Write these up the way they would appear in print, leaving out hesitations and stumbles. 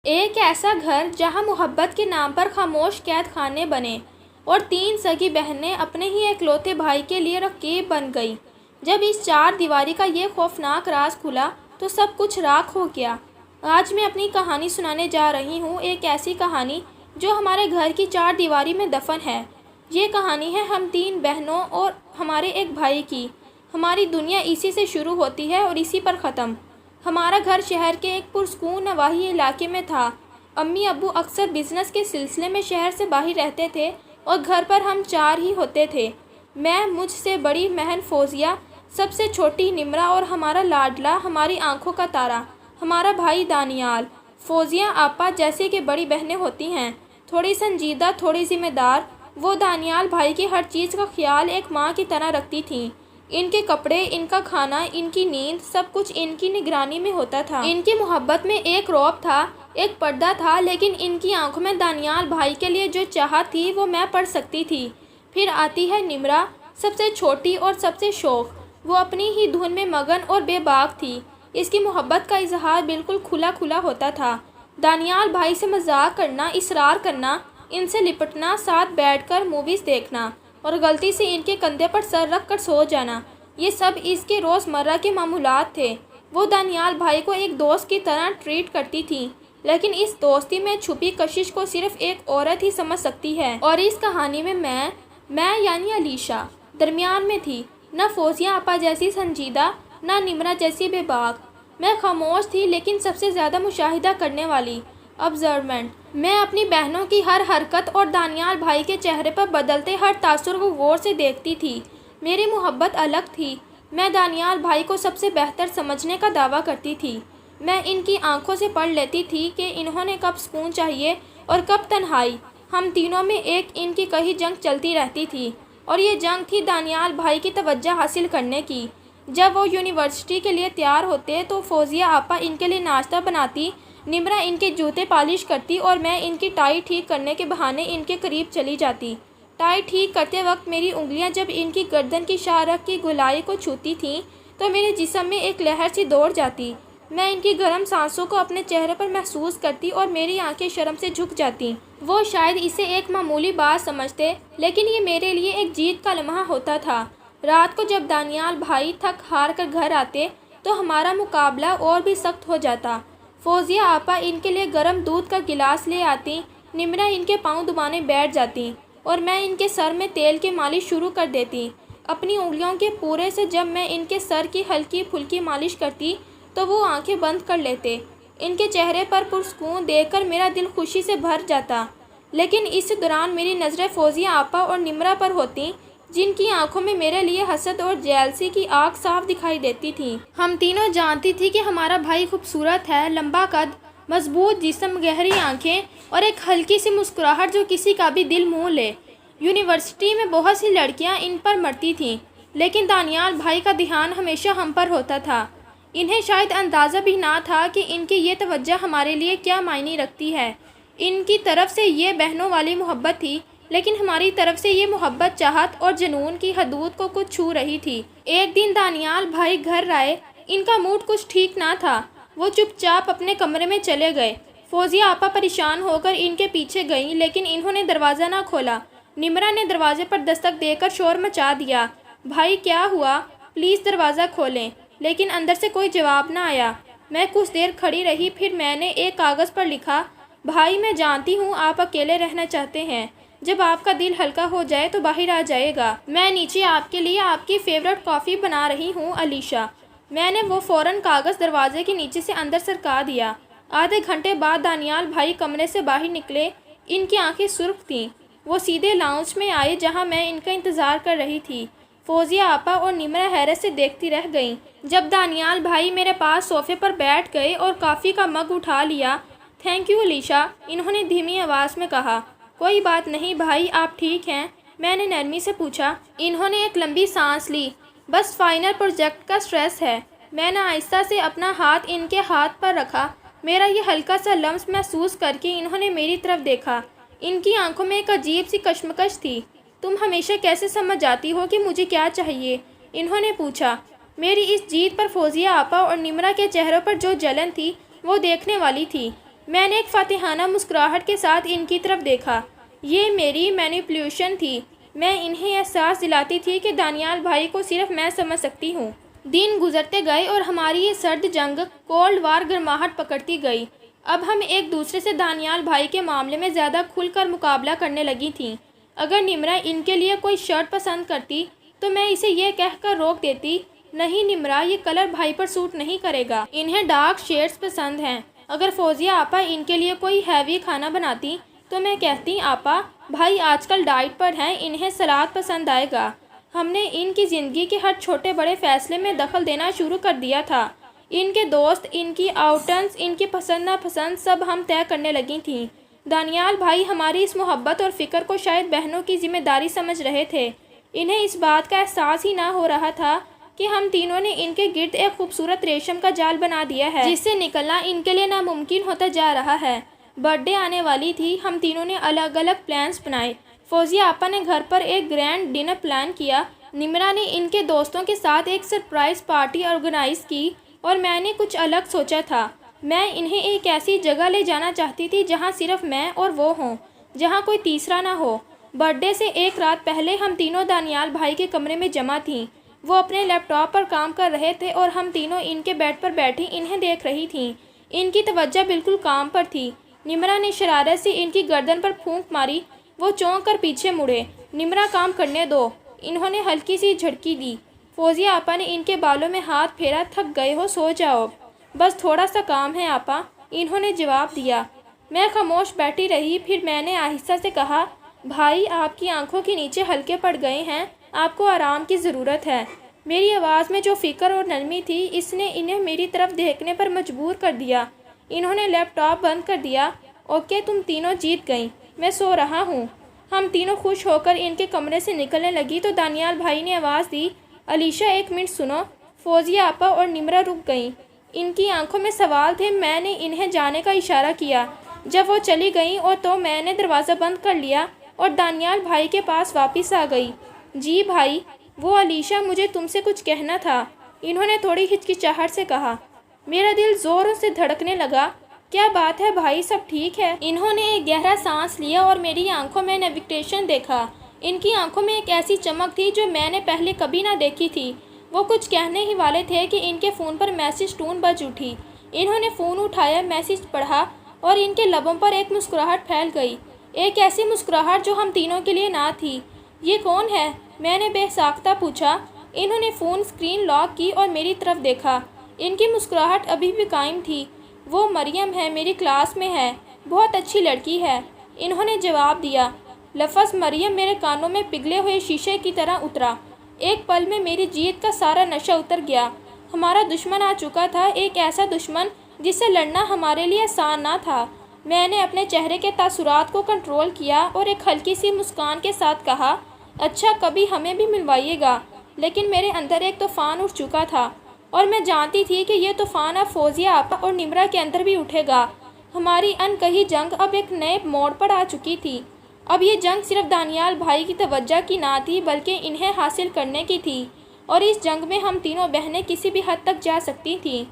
ایک ایسا گھر جہاں محبت کے نام پر خاموش قید خانے بنے اور 3 سگی بہنیں اپنے ہی اکلوتے بھائی کے لیے رقیب بن گئی۔ جب اس 4 دیواری کا یہ خوفناک راز کھلا تو سب کچھ راکھ ہو گیا۔ آج میں اپنی کہانی سنانے جا رہی ہوں، ایک ایسی کہانی جو ہمارے گھر کی 4 دیواری میں دفن ہے۔ یہ کہانی ہے ہم 3 بہنوں اور ہمارے ایک بھائی کی۔ ہماری دنیا اسی سے شروع ہوتی ہے اور اسی پر ختم۔ ہمارا گھر شہر کے ایک پرسکون نواحی علاقے میں تھا۔ امی ابو اکثر بزنس کے سلسلے میں شہر سے باہر رہتے تھے اور گھر پر ہم 4 ہی ہوتے تھے۔ میں، مجھ سے بڑی بہن فوزیہ، سب سے چھوٹی نمرہ اور ہمارا لاڈلا، ہماری آنکھوں کا تارا، ہمارا بھائی دانیال۔ فوزیہ آپا جیسے کہ بڑی بہنیں ہوتی ہیں، تھوڑی سنجیدہ، تھوڑی ذمہ دار، وہ دانیال بھائی کی ہر چیز کا خیال ایک ماں کی طرح رکھتی تھیں۔ ان کے کپڑے، ان کا کھانا، ان کی نیند، سب کچھ ان کی نگرانی میں ہوتا تھا۔ ان کی محبت میں ایک رعب تھا، ایک پردہ تھا، لیکن ان کی آنکھوں میں دانیال بھائی کے لیے جو چاہت تھی وہ میں پڑھ سکتی تھی۔ پھر آتی ہے نمرہ، سب سے چھوٹی اور سب سے شوخ۔ وہ اپنی ہی دھن میں مگن اور بے باک تھی۔ اس کی محبت کا اظہار بالکل کھلا کھلا ہوتا تھا۔ دانیال بھائی سے مذاق کرنا، اصرار کرنا، ان سے لپٹنا، ساتھ بیٹھ کر موویز دیکھنا اور غلطی سے ان کے کندھے پر سر رکھ کر سو جانا، یہ سب اس کے روزمرہ کے معمولات تھے۔ وہ دانیال بھائی کو ایک دوست کی طرح ٹریٹ کرتی تھی، لیکن اس دوستی میں چھپی کشش کو صرف ایک عورت ہی سمجھ سکتی ہے۔ اور اس کہانی میں میں یعنی علیشا درمیان میں تھی، نہ فوزیہ آپا جیسی سنجیدہ، نہ نمرہ جیسی بے باک۔ میں خاموش تھی لیکن سب سے زیادہ مشاہدہ کرنے والی، آبزرورمنٹ۔ میں اپنی بہنوں کی ہر حرکت اور دانیال بھائی کے چہرے پر بدلتے ہر تاثر کو غور سے دیکھتی تھی۔ میری محبت الگ تھی۔ میں دانیال بھائی کو سب سے بہتر سمجھنے کا دعویٰ کرتی تھی۔ میں ان کی آنکھوں سے پڑھ لیتی تھی کہ انہوں نے کب سکون چاہیے اور کب تنہائی۔ ہم تینوں میں ایک ان کی کہی جنگ چلتی رہتی تھی، اور یہ جنگ تھی دانیال بھائی کی توجہ حاصل کرنے کی۔ جب وہ یونیورسٹی کے لیے تیار ہوتے تو فوزیہ آپا ان کے لیے ناشتہ بناتی، نمرہ ان کے جوتے پالش کرتی اور میں ان کی ٹائی ٹھیک کرنے کے بہانے ان کے قریب چلی جاتی۔ ٹائی ٹھیک کرتے وقت میری انگلیاں جب ان کی گردن کی شاہراہ کی گولائی کو چھوتی تھیں تو میرے جسم میں ایک لہر سی دوڑ جاتی۔ میں ان کی گرم سانسوں کو اپنے چہرے پر محسوس کرتی اور میری آنکھیں شرم سے جھک جاتیں۔ وہ شاید اسے ایک معمولی بات سمجھتے، لیکن یہ میرے لیے ایک جیت کا لمحہ ہوتا تھا۔ رات کو جب دانیال بھائی تھک ہار کر گھر آتے تو ہمارا مقابلہ اور بھی سخت ہو جاتا۔ فوزیہ آپا ان کے لیے گرم دودھ کا گلاس لے آتی، نمرہ ان کے پاؤں دبانے بیٹھ جاتی اور میں ان کے سر میں تیل کی مالش شروع کر دیتی۔ اپنی انگلیوں کے پورے سے جب میں ان کے سر کی ہلکی پھلکی مالش کرتی تو وہ آنکھیں بند کر لیتے۔ ان کے چہرے پر پرسکون دیکھ کر میرا دل خوشی سے بھر جاتا، لیکن اس دوران میری نظریں فوزیہ آپا اور نمرہ پر ہوتیں، جن کی آنکھوں میں میرے لیے حسد اور جیلسی کی آگ صاف دکھائی دیتی تھی۔ ہم تینوں جانتی تھی کہ ہمارا بھائی خوبصورت ہے، لمبا قد، مضبوط جسم، گہری آنکھیں اور ایک ہلکی سی مسکراہٹ جو کسی کا بھی دل موہ لے۔ یونیورسٹی میں بہت سی لڑکیاں ان پر مرتی تھیں، لیکن دانیال بھائی کا دھیان ہمیشہ ہم پر ہوتا تھا۔ انہیں شاید اندازہ بھی نہ تھا کہ ان کی یہ توجہ ہمارے لیے کیا معنی رکھتی ہے۔ ان کی طرف سے یہ بہنوں والی محبت تھی، لیکن ہماری طرف سے یہ محبت چاہت اور جنون کی حدود کو کچھ چھو رہی تھی۔ ایک دن دانیال بھائی گھر آئے۔ ان کا موڈ کچھ ٹھیک نہ تھا۔ وہ چپ چاپ اپنے کمرے میں چلے گئے۔ فوزیہ آپا پریشان ہو کر ان کے پیچھے گئیں، لیکن انہوں نے دروازہ نہ کھولا۔ نمرہ نے دروازے پر دستک دے کر شور مچا دیا، بھائی کیا ہوا؟ پلیز دروازہ کھولیں۔ لیکن اندر سے کوئی جواب نہ آیا۔ میں کچھ دیر کھڑی رہی، پھر میں نے ایک کاغذ پر لکھا، بھائی میں جانتی ہوں آپ اکیلے رہنا چاہتے ہیں، جب آپ کا دل ہلکا ہو جائے تو باہر آ جائے گا۔ میں نیچے آپ کے لیے آپ کی فیورٹ کافی بنا رہی ہوں علیشا۔ میں نے وہ فوراً کاغذ دروازے کے نیچے سے اندر سرکا دیا۔ آدھے گھنٹے بعد دانیال بھائی کمرے سے باہر نکلے۔ ان کی آنکھیں سرخ تھیں۔ وہ سیدھے لاؤنج میں آئے جہاں میں ان کا انتظار کر رہی تھی۔ فوزیہ آپا اور نمرہ حیرت سے دیکھتی رہ گئیں۔ جب دانیال بھائی میرے پاس صوفے پر بیٹھ گئے اور کافی کا مگ اٹھا لیا، تھینک یو علیشا، انہوں نے دھیمی آواز میں کہا۔ کوئی بات نہیں بھائی، آپ ٹھیک ہیں؟ میں نے نرمی سے پوچھا۔ انہوں نے ایک لمبی سانس لی۔ بس فائنل پروجیکٹ کا سٹریس ہے۔ میں نے آہستہ سے اپنا ہاتھ ان کے ہاتھ پر رکھا۔ میرا یہ ہلکا سا لمس محسوس کر کے انہوں نے میری طرف دیکھا۔ ان کی آنکھوں میں ایک عجیب سی کشمکش تھی۔ تم ہمیشہ کیسے سمجھ جاتی ہو کہ مجھے کیا چاہیے؟ انہوں نے پوچھا۔ میری اس جیت پر فوزیہ آپا اور نمرہ کے چہروں پر جو جلن تھی وہ دیکھنے والی تھی۔ میں نے ایک فاتحانہ مسکراہٹ کے ساتھ ان کی طرف دیکھا۔ یہ میری مینیپولیشن تھی۔ میں انہیں احساس دلاتی تھی کہ دانیال بھائی کو صرف میں سمجھ سکتی ہوں۔ دن گزرتے گئے اور ہماری یہ سرد جنگ کولڈ وار گرماہٹ پکڑتی گئی۔ اب ہم ایک دوسرے سے دانیال بھائی کے معاملے میں زیادہ کھل کر مقابلہ کرنے لگی تھیں۔ اگر نمرا ان کے لیے کوئی شرٹ پسند کرتی تو میں اسے یہ کہہ کر روک دیتی، نہیں نمرا، یہ کلر بھائی پر سوٹ نہیں کرے گا، انہیں ڈارک شیڈز پسند ہیں۔ اگر فوزیہ آپا ان کے لیے کوئی ہیوی کھانا بناتی تو میں کہتی، آپا بھائی آج کل ڈائٹ پر ہیں، انہیں سلاد پسند آئے گا۔ ہم نے ان کی زندگی کے ہر چھوٹے بڑے فیصلے میں دخل دینا شروع کر دیا تھا۔ ان کے دوست، ان کی آؤٹنس، ان کی پسند ناپسند سب ہم طے کرنے لگی تھیں۔ دانیال بھائی ہماری اس محبت اور فکر کو شاید بہنوں کی ذمہ داری سمجھ رہے تھے۔ انہیں اس بات کا احساس ہی نہ ہو رہا تھا کہ ہم تینوں نے ان کے گرد ایک خوبصورت ریشم کا جال بنا دیا ہے جس سے نکلنا ان کے لیے ناممکن ہوتا جا رہا ہے۔ برتھ ڈے آنے والی تھی۔ ہم تینوں نے الگ الگ پلانز بنائے۔ فوزیہ آپا نے گھر پر ایک گرینڈ ڈنر پلان کیا، نمرا نے ان کے دوستوں کے ساتھ ایک سرپرائز پارٹی آرگنائز کی، اور میں نے کچھ الگ سوچا تھا۔ میں انہیں ایک ایسی جگہ لے جانا چاہتی تھی جہاں صرف میں اور وہ ہوں، جہاں کوئی تیسرا نہ ہو۔ برتھ ڈے سے ایک رات پہلے ہم تینوں دانیال بھائی کے کمرے میں جمع تھیں۔ وہ اپنے لیپ ٹاپ پر کام کر رہے تھے اور ہم تینوں ان کے بیڈ پر بیٹھی انہیں دیکھ رہی تھیں۔ ان کی توجہ بالکل کام پر تھی۔ نمرا نے شرارت سے ان کی گردن پر پھونک ماری۔ وہ چونک کر پیچھے مڑے۔ نمرا کام کرنے دو، انہوں نے ہلکی سی جھٹکی دی۔ فوزیہ آپا نے ان کے بالوں میں ہاتھ پھیرا، تھک گئے ہو، سو جاؤ، بس تھوڑا سا کام ہے آپا، انہوں نے جواب دیا۔ میں خاموش بیٹھی رہی، پھر میں نے آہستہ سے کہا، بھائی آپ کی آنکھوں کے نیچے ہلکے پڑ گئے ہیں، آپ کو آرام کی ضرورت ہے۔ میری آواز میں جو فکر اور نرمی تھی اس نے انہیں میری طرف دیکھنے پر مجبور کر دیا۔ انہوں نے لیپ ٹاپ بند کر دیا۔ اوکے تم تینوں جیت گئیں، میں سو رہا ہوں۔ ہم تینوں خوش ہو کر ان کے کمرے سے نکلنے لگی تو دانیال بھائی نے آواز دی، علیشہ ایک منٹ سنو۔ فوزیہ آپا اور نمرا رک گئیں۔ ان کی آنکھوں میں سوال تھے۔ میں نے انہیں جانے کا اشارہ کیا۔ جب وہ چلی گئیں اور تو میں نے دروازہ بند کر لیا اور دانیال بھائی کے پاس واپس آ گئی۔ جی بھائی، وہ علیشہ مجھے تم سے کچھ کہنا تھا، انہوں نے تھوڑی ہچکچاہٹ سے کہا۔ میرا دل زوروں سے دھڑکنے لگا۔ کیا بات ہے بھائی، سب ٹھیک ہے؟ انہوں نے ایک گہرا سانس لیا اور میری آنکھوں میں نیویگیشن دیکھا۔ ان کی آنکھوں میں ایک ایسی چمک تھی جو میں نے پہلے کبھی نہ دیکھی تھی۔ وہ کچھ کہنے ہی والے تھے کہ ان کے فون پر میسج ٹون بج اٹھی۔ انہوں نے فون اٹھایا، میسج پڑھا اور ان کے لبوں پر ایک مسکراہٹ پھیل گئی، ایک ایسی مسکراہٹ جو ہم تینوں کے لیے نہ تھی۔ یہ کون ہے؟ میں نے بے ساختہ پوچھا۔ انہوں نے فون اسکرین لاک کی اور میری طرف دیکھا۔ ان کی مسکراہٹ ابھی بھی قائم تھی۔ وہ مریم ہے، میری کلاس میں ہے، بہت اچھی لڑکی ہے، انہوں نے جواب دیا۔ لفظ مریم میرے کانوں میں پگھلے ہوئے شیشے کی طرح اترا۔ ایک پل میں میری جیت کا سارا نشہ اتر گیا۔ ہمارا دشمن آ چکا تھا، ایک ایسا دشمن جس سے لڑنا ہمارے لیے آسان نہ تھا۔ میں نے اپنے چہرے کے تاثرات کو کنٹرول کیا اور ایک ہلکی سی مسکان کے ساتھ کہا، اچھا کبھی ہمیں بھی ملوائیے گا۔ لیکن میرے اندر ایک طوفان اٹھ چکا تھا اور میں جانتی تھی کہ یہ طوفان اب فوزیہ آپا اور نمرا کے اندر بھی اٹھے گا۔ ہماری انکہی جنگ اب ایک نئے موڑ پر آ چکی تھی۔ اب یہ جنگ صرف دانیال بھائی کی توجہ کی نہ تھی بلکہ انہیں حاصل کرنے کی تھی، اور اس جنگ میں ہم تینوں بہنیں کسی بھی حد تک جا سکتی تھیں۔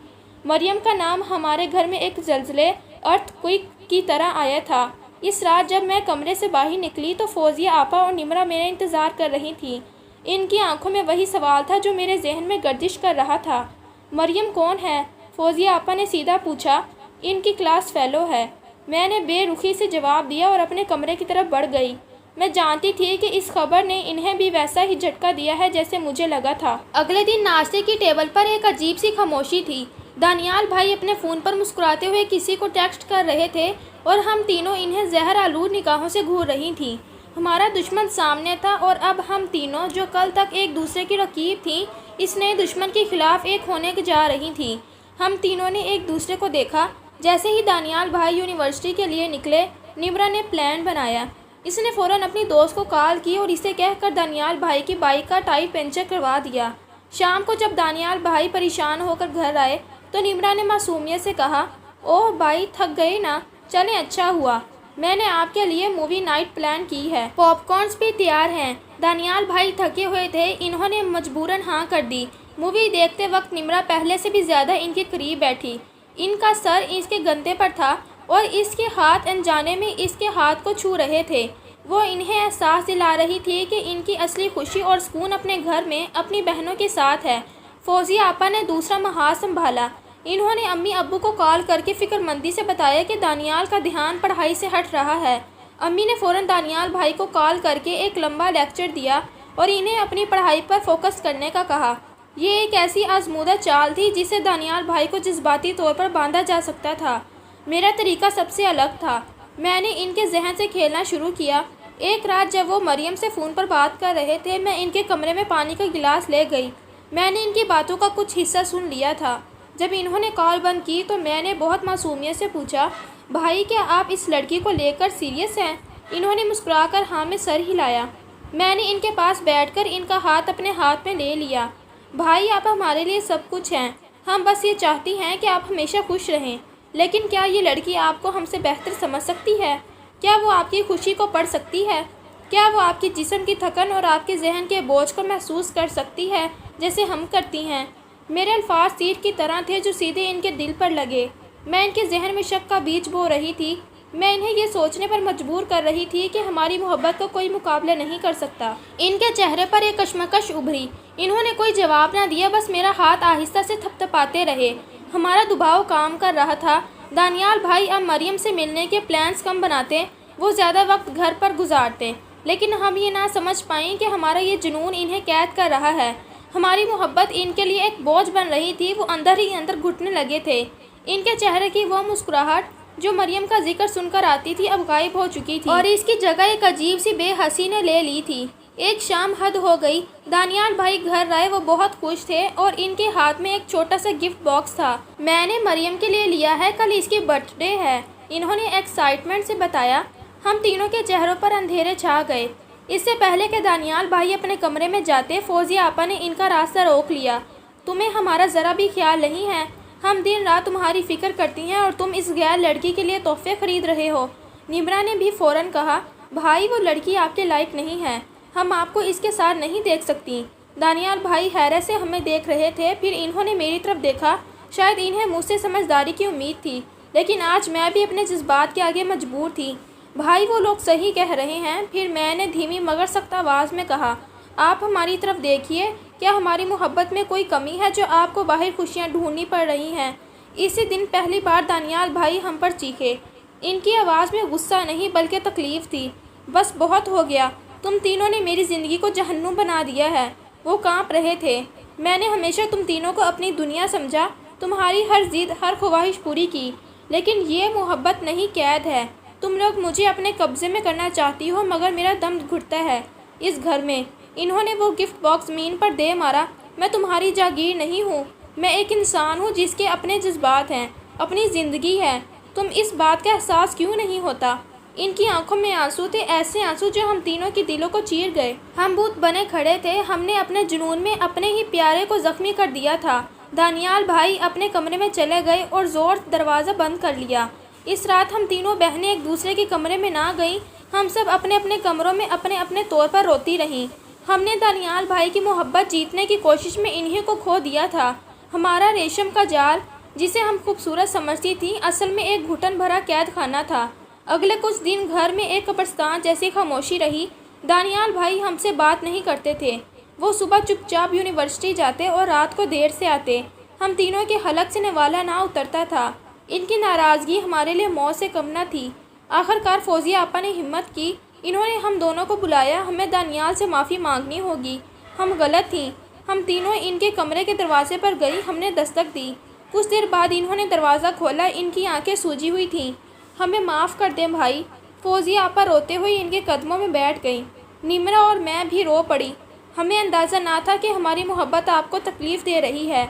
مریم کا نام ہمارے گھر میں ایک زلزلے، ارتھ کوئک کی طرح آیا تھا۔ اس رات جب میں کمرے سے باہر نکلی تو فوزیہ آپا اور نمرا میرا انتظار کر رہی تھیں۔ ان کی آنکھوں میں وہی سوال تھا جو میرے ذہن میں گردش کر رہا تھا۔ مریم کون ہے؟ فوزیہ آپا نے سیدھا پوچھا۔ ان کی کلاس فیلو ہے، میں نے بے رخی سے جواب دیا اور اپنے کمرے کی طرف بڑھ گئی۔ میں جانتی تھی کہ اس خبر نے انہیں بھی ویسا ہی جھٹکا دیا ہے جیسے مجھے لگا تھا۔ اگلے دن ناشتے کی ٹیبل پر ایک عجیب سی خاموشی تھی۔ دانیال بھائی اپنے فون پر مسکراتے ہوئے کسی کو ٹیکسٹ کر رہے تھے اور ہم تینوں انہیں زہر آلود نگاہوں سے گھور رہی تھیں۔ ہمارا دشمن سامنے تھا اور اب ہم تینوں جو کل تک ایک دوسرے کی رقیب تھیں، اس نئے دشمن کے خلاف ایک ہونے جا رہی تھیں۔ ہم تینوں نے ایک دوسرے کو دیکھا۔ جیسے ہی دانیال بھائی یونیورسٹی کے لیے نکلے، نمرا نے پلان بنایا۔ اس نے فوراً اپنی دوست کو کال کی اور اسے کہہ کر دانیال بھائی کی بائک کا ٹائر پنچر کروا دیا۔ شام کو جب دانیال بھائی پریشان ہو کر گھر آئے تو نمرا نے معصومیت سے کہا، اوہ بھائی تھک گئے نا، چلیں اچھا ہوا، میں نے آپ کے لیے مووی نائٹ پلان کی ہے، پاپ کارنز بھی تیار ہیں۔ دانیال بھائی تھکے ہوئے تھے، انہوں نے مجبوراً ہاں کر دی۔ مووی دیکھتے وقت نمرا پہلے سے بھی زیادہ ان کے قریب بیٹھی۔ ان کا سر اس کے گندے پر تھا اور اس کے ہاتھ انجانے میں اس کے ہاتھ کو چھو رہے تھے۔ وہ انہیں احساس دلا رہی تھی کہ ان کی اصلی خوشی اور سکون اپنے گھر میں اپنی بہنوں کے ساتھ ہے۔ فوزیہ آپا نے دوسرا محاذ سنبھالا۔ انہوں نے امی ابو کو کال کر کے فکر مندی سے بتایا کہ دانیال کا دھیان پڑھائی سے ہٹ رہا ہے۔ امی نے فوراً دانیال بھائی کو کال کر کے ایک لمبا لیکچر دیا اور انہیں اپنی پڑھائی پر فوکس کرنے کا کہا۔ یہ ایک ایسی آزمودہ چال تھی جسے دانیال بھائی کو جذباتی طور پر باندھا جا سکتا تھا۔ میرا طریقہ سب سے الگ تھا۔ میں نے ان کے ذہن سے کھیلنا شروع کیا۔ ایک رات جب وہ مریم سے فون پر بات کر رہے تھے، میں ان کے کمرے میں پانی کا گلاس لے گئی۔ میں نے ان کی باتوں کا کچھ حصہ سن لیا تھا۔ جب انہوں نے کال بند کی تو میں نے بہت معصومیت سے پوچھا، بھائی کیا آپ اس لڑکی کو لے کر سیریس ہیں؟ انہوں نے مسکرا کر ہاں میں سر ہلایا۔ میں نے ان کے پاس بیٹھ کر ان کا ہاتھ اپنے ہاتھ میں لے لیا۔ بھائی آپ ہمارے لیے سب کچھ ہیں۔ ہم بس یہ چاہتی ہیں کہ آپ ہمیشہ خوش رہیں۔ لیکن کیا یہ لڑکی آپ کو ہم سے بہتر سمجھ سکتی ہے؟ کیا وہ آپ کی خوشی کو پڑھ سکتی ہے؟ کیا وہ آپ کی جسم کی تھکن اور آپ کے ذہن کے بوجھ کو محسوس کر سکتی ہے جیسے ہم کرتی ہیں؟ میرے الفاظ تیر کی طرح تھے جو سیدھے ان کے دل پر لگے۔ میں ان کے ذہن میں شک کا بیج بو رہی تھی۔ میں انہیں یہ سوچنے پر مجبور کر رہی تھی کہ ہماری محبت کا کوئی مقابلہ نہیں کر سکتا۔ ان کے چہرے پر ایک کشمکش ابھری۔ انہوں نے کوئی جواب نہ دیا، بس میرا ہاتھ آہستہ سے تھپتھپاتے رہے۔ ہمارا دباؤ کام کر رہا تھا۔ دانیال بھائی اب مریم سے ملنے کے پلانز کم بناتے، وہ زیادہ وقت گھر پر گزارتے، لیکن ہم یہ نہ سمجھ پائیں کہ ہمارا یہ جنون انہیں قید کر رہا ہے۔ ہماری محبت ان کے لیے ایک بوجھ بن رہی تھی۔ وہ اندر ہی اندر گھٹنے لگے تھے۔ ان کے چہرے کی وہ مسکراہٹ جو مریم کا ذکر سن کر آتی تھی اب غائب ہو چکی تھی، اور اس کی جگہ ایک عجیب سی بے حسی نے لے لی تھی۔ ایک شام حد ہو گئی، دانیال بھائی گھر آئے۔ وہ بہت خوش تھے اور ان کے ہاتھ میں ایک چھوٹا سا گفٹ باکس تھا۔ میں نے مریم کے لیے لیا ہے، کل اس کی برتھ ڈے ہے، انہوں نے ایکسائٹمنٹ سے بتایا۔ ہم تینوں کے چہروں پر اندھیرے چھا گئے۔ اس سے پہلے کہ دانیال بھائی اپنے کمرے میں جاتے، فوزیہ آپا نے ان کا راستہ روک لیا۔ تمہیں ہمارا ذرا بھی خیال نہیں ہے؟ ہم دن رات تمہاری فکر کرتی ہیں اور تم اس غیر لڑکی کے لیے تحفے خرید رہے ہو۔ نمرا نے بھی فوراً کہا، بھائی وہ لڑکی آپ کے لائق نہیں ہے، ہم آپ کو اس کے ساتھ نہیں دیکھ سکتی۔ دانیال بھائی حیرت سے ہمیں دیکھ رہے تھے، پھر انہوں نے میری طرف دیکھا۔ شاید انہیں مجھ سے سمجھداری کی امید تھی، لیکن آج میں بھی اپنے جذبات کے آگے مجبور تھی۔ بھائی وہ لوگ صحیح کہہ رہے ہیں۔ پھر میں نے دھیمی مگر سخت آواز میں کہا، آپ ہماری طرف دیکھیے، کیا ہماری محبت میں کوئی کمی ہے جو آپ کو باہر خوشیاں ڈھونڈنی پڑ رہی ہیں؟ اسی دن پہلی بار دانیال بھائی ہم پر چیخے۔ ان کی آواز میں غصہ نہیں بلکہ تکلیف تھی۔ بس بہت ہو گیا، تم تینوں نے میری زندگی کو جہنم بنا دیا ہے۔ وہ کانپ رہے تھے۔ میں نے ہمیشہ تم تینوں کو اپنی دنیا سمجھا، تمہاری ہر ضد ہر خواہش پوری کی، لیکن یہ محبت نہیں، قید ہے۔ تم لوگ مجھے اپنے قبضے میں کرنا چاہتی ہو، مگر میرا دم گھٹتا ہے اس گھر میں۔ انہوں نے وہ گفٹ باکس زمین پر دے مارا۔ میں تمہاری جاگیر نہیں ہوں، میں ایک انسان ہوں جس کے اپنے جذبات ہیں، اپنی زندگی ہے۔ تم اس بات کا احساس کیوں نہیں ہوتا؟ ان کی آنکھوں میں آنسو تھے، ایسے آنسو جو ہم تینوں کے دلوں کو چیر گئے۔ ہم بت بنے کھڑے تھے، ہم نے اپنے جنون میں اپنے ہی پیارے کو زخمی کر دیا تھا۔ دانیال بھائی اپنے کمرے میں چلے گئے اور زور سے دروازہ بند کر لیا۔ اس رات ہم تینوں بہنیں ایک دوسرے کے کمرے میں نہ گئیں، ہم سب اپنے اپنے کمروں میں اپنے اپنے طور پر روتی رہیں۔ ہم نے دانیال بھائی کی محبت جیتنے کی کوشش میں انہیں کو کھو دیا تھا۔ ہمارا ریشم کا جال جسے ہم خوبصورت سمجھتی تھیں، اصل میں ایک گھٹن بھرا قید خانہ تھا۔ اگلے کچھ دن گھر میں ایک قبرستان جیسی خاموشی رہی۔ دانیال بھائی ہم سے بات نہیں کرتے تھے۔ وہ صبح چپ چاپ یونیورسٹی جاتے اور رات کو دیر سے آتے۔ ہم تینوں کے حلق سے نوالا نہ اترتا تھا۔ ان کی ناراضگی ہمارے لیے موت سے کم نہ تھی۔ آخر کار فوزیہ آپا نے ہمت کی۔ انہوں نے ہم دونوں کو بلایا، ہمیں دانیال سے معافی مانگنی ہوگی، ہم غلط تھیں۔ ہم تینوں ان کے کمرے کے دروازے پر گئی، ہم نے دستک دی۔ کچھ دیر بعد انہوں نے دروازہ کھولا، ان کی آنکھیں سوجی ہوئی تھیں۔ ہمیں معاف کر دیں بھائی۔ فوزیہ آپا روتے ہوئے ان کے قدموں میں بیٹھ گئیں۔ نمرا اور میں بھی رو پڑی۔ ہمیں اندازہ نہ تھا کہ ہماری محبت آپ کو تکلیف دے رہی ہے،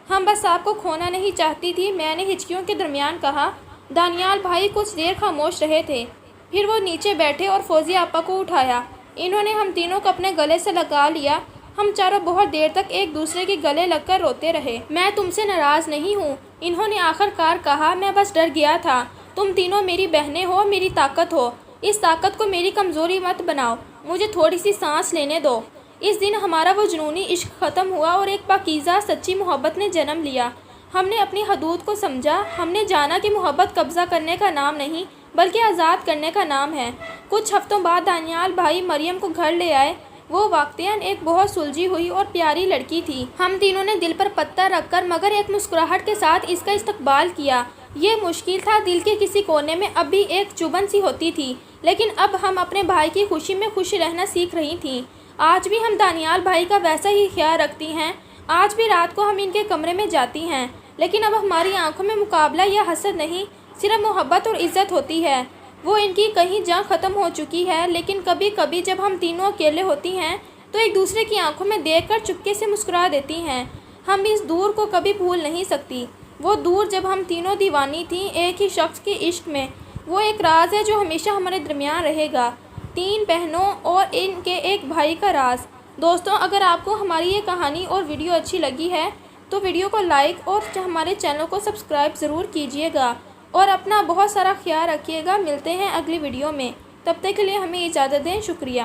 ہم بس آپ کو کھونا نہیں چاہتی تھی، میں نے ہچکیوں کے درمیان کہا۔ دانیال بھائی کچھ دیر خاموش رہے تھے، پھر وہ نیچے بیٹھے اور فوزیہ آپا کو اٹھایا۔ انہوں نے ہم تینوں کو اپنے گلے سے لگا لیا۔ ہم چاروں بہت دیر تک ایک دوسرے کے گلے لگ کر روتے رہے۔ میں تم سے ناراض نہیں ہوں، انہوں نے آخر کار کہا، میں بس ڈر گیا تھا۔ تم تینوں میری بہنیں ہو، میری طاقت ہو، اس طاقت کو میری کمزوری مت بناؤ، مجھے تھوڑی سی سانس لینے دو۔ اس دن ہمارا وہ جنونی عشق ختم ہوا اور ایک پاکیزہ سچی محبت نے جنم لیا۔ ہم نے اپنی حدود کو سمجھا، ہم نے جانا کہ محبت قبضہ کرنے کا نام نہیں بلکہ آزاد کرنے کا نام ہے۔ کچھ ہفتوں بعد دانیال بھائی مریم کو گھر لے آئے۔ وہ واقعتاً ایک بہت سلجھی ہوئی اور پیاری لڑکی تھی۔ ہم تینوں نے دل پر پتھر رکھ کر مگر ایک مسکراہٹ کے ساتھ اس کا استقبال کیا۔ یہ مشکل تھا، دل کے کسی کونے میں اب بھی ایک چبھن سی ہوتی تھی، لیکن اب ہم اپنے بھائی کی خوشی میں خوش رہنا سیکھ رہی تھیں۔ آج بھی ہم دانیال بھائی کا ویسا ہی خیال رکھتی ہیں، آج بھی رات کو ہم ان کے کمرے میں جاتی ہیں، لیکن اب ہماری آنکھوں میں مقابلہ یا حسد نہیں، صرف محبت اور عزت ہوتی ہے۔ وہ ان کی کہیں جنگ ختم ہو چکی ہے، لیکن کبھی کبھی جب ہم تینوں اکیلے ہوتی ہیں تو ایک دوسرے کی آنکھوں میں دیکھ کر چپکے سے مسکرا دیتی ہیں۔ ہم اس دور کو کبھی بھول نہیں سکتی، وہ دور جب ہم تینوں دیوانی تھیں ایک ہی شخص کے عشق میں۔ وہ ایک راز ہے جو ہمیشہ ہمارے درمیان رہے گا، 3 بہنوں اور ان کے ایک بھائی کا راز۔ دوستوں، اگر آپ کو ہماری یہ کہانی اور ویڈیو اچھی لگی ہے تو ویڈیو کو لائک اور ہمارے چینل کو سبسکرائب ضرور کیجیے گا، اور اپنا بہت سارا خیال رکھیے گا۔ ملتے ہیں اگلی ویڈیو میں، تب تک کے لیے ہمیں اجازت دیں۔ شکریہ۔